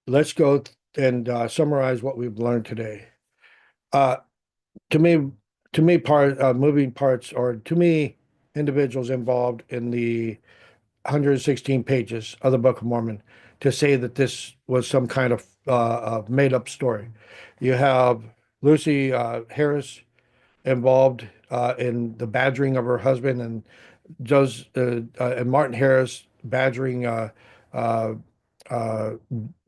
let's go and summarize what we've learned today. Uh, to me, moving parts, or to me, individuals involved in the 116 pages of the Book of Mormon to say that this was some kind of made up story. You have Lucy Harris involved in the badgering of her husband, and and Martin Harris badgering uh, uh,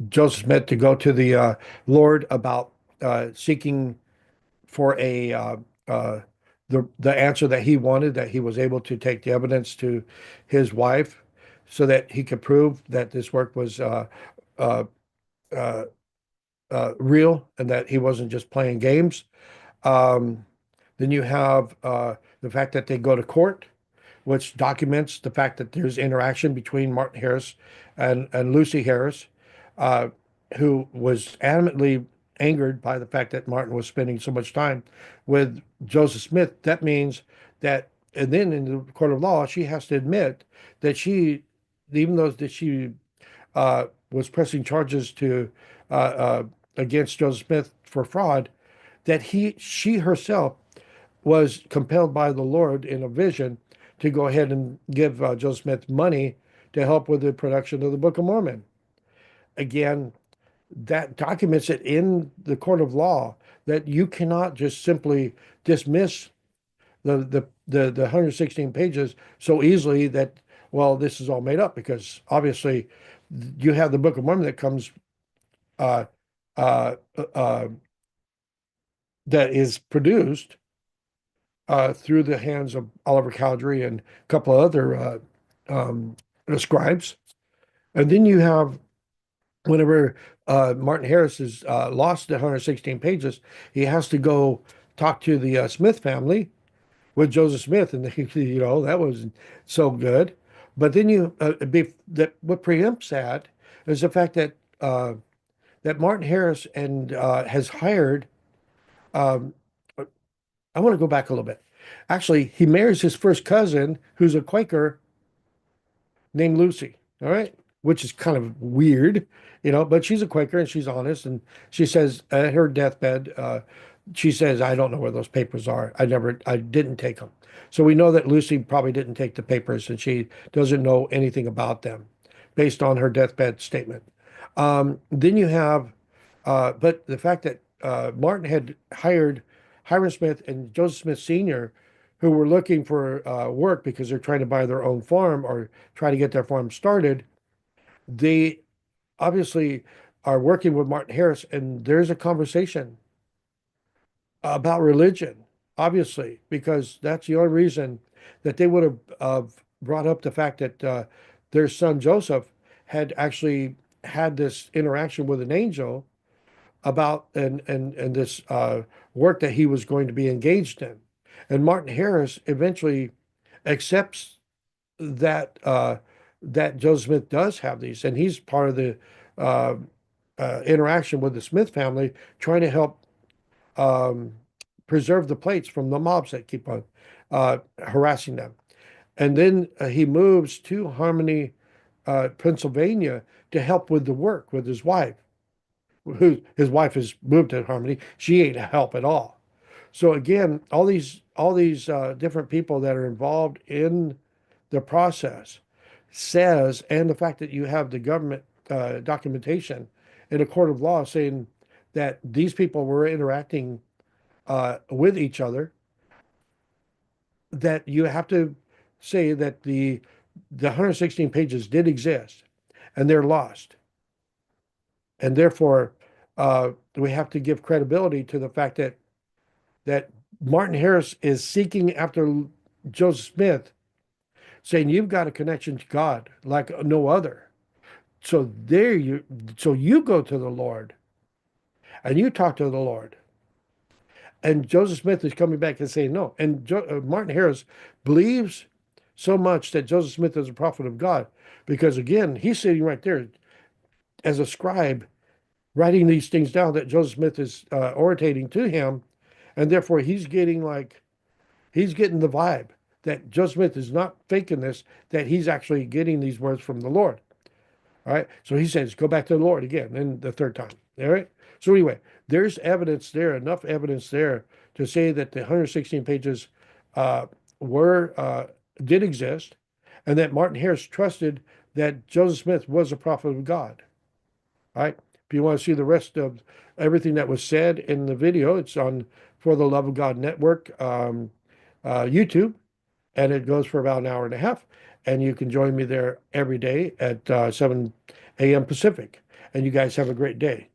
Joseph Smith to go to the Lord about seeking for a uh, the answer that he wanted, that he was able to take the evidence to his wife so that he could prove that this work was uh, uh, real and that he wasn't just playing games. Um, then you have the fact that they go to court, which documents the fact that there's interaction between Martin Harris and Lucy Harris, uh, who was adamantly angered by the fact that Martin was spending so much time with Joseph Smith. That means that, and then in the court of law, she has to admit that even though that she was pressing charges to uh, uh, against Joseph Smith for fraud, that she herself was compelled by the Lord in a vision to go ahead and give Joseph Smith money to help with the production of the Book of Mormon. Again, that documents it in the court of law that you cannot just simply dismiss the 116 pages so easily that, well, this is all made up, because obviously you have the Book of Mormon that comes uh, uh, uh, that is produced through the hands of Oliver Cowdery and a couple of other um, scribes. And then you have, whenever Martin Harris has lost the 116 pages, he has to go talk to the Smith family with Joseph Smith, and that was so good. But then what preempts that is the fact that that Martin Harris and has hired. Um, I want to go back a little bit. Actually, he marries his first cousin, who's a Quaker named Lucy. All right. Which is kind of weird, but she's a Quaker and she's honest. And she says at her deathbed, she says, I don't know where those papers are. I didn't take them. So we know that Lucy probably didn't take the papers, and she doesn't know anything about them based on her deathbed statement. Then you have, but the fact that Martin had hired Hiram Smith and Joseph Smith Sr., who were looking for work because they're trying to buy their own farm or try to get their farm started, they obviously are working with Martin Harris, and there's a conversation about religion, obviously, because that's the only reason that they would have brought up the fact that their son Joseph had actually had this interaction with an angel about and this work that he was going to be engaged in. And Martin Harris eventually accepts that that Joseph Smith does have these, and he's part of the uh, interaction with the Smith family, trying to help um, preserve the plates from the mobs that keep on harassing them. And then he moves to Harmony, Pennsylvania, to help with the work with his wife. His wife has moved to Harmony. She ain't help at all. So again, all these different people that are involved in the process says, and the fact that you have the government documentation in a court of law saying that these people were interacting with each other, that you have to say that the 116 pages did exist and they're lost. And therefore, we have to give credibility to the fact that Martin Harris is seeking after Joseph Smith, saying you've got a connection to God like no other. So you go to the Lord and you talk to the Lord. And Joseph Smith is coming back and saying no. And Martin Harris believes so much that Joseph Smith is a prophet of God, because again, he's sitting right there as a scribe, writing these things down that Joseph Smith is orating to him, and therefore he's getting the vibe that Joseph Smith is not faking this, that he's actually getting these words from the Lord. All right. So he says, go back to the Lord again, then the third time. All right. So anyway, there's evidence there, enough evidence there to say that the 116 pages uh, were did exist, and that Martin Harris trusted that Joseph Smith was a prophet of God. All right. If you want to see the rest of everything that was said in the video, it's on For the Love of God Network YouTube, and it goes for about an hour and a half. And you can join me there every day at 7 a.m. Pacific. And you guys have a great day.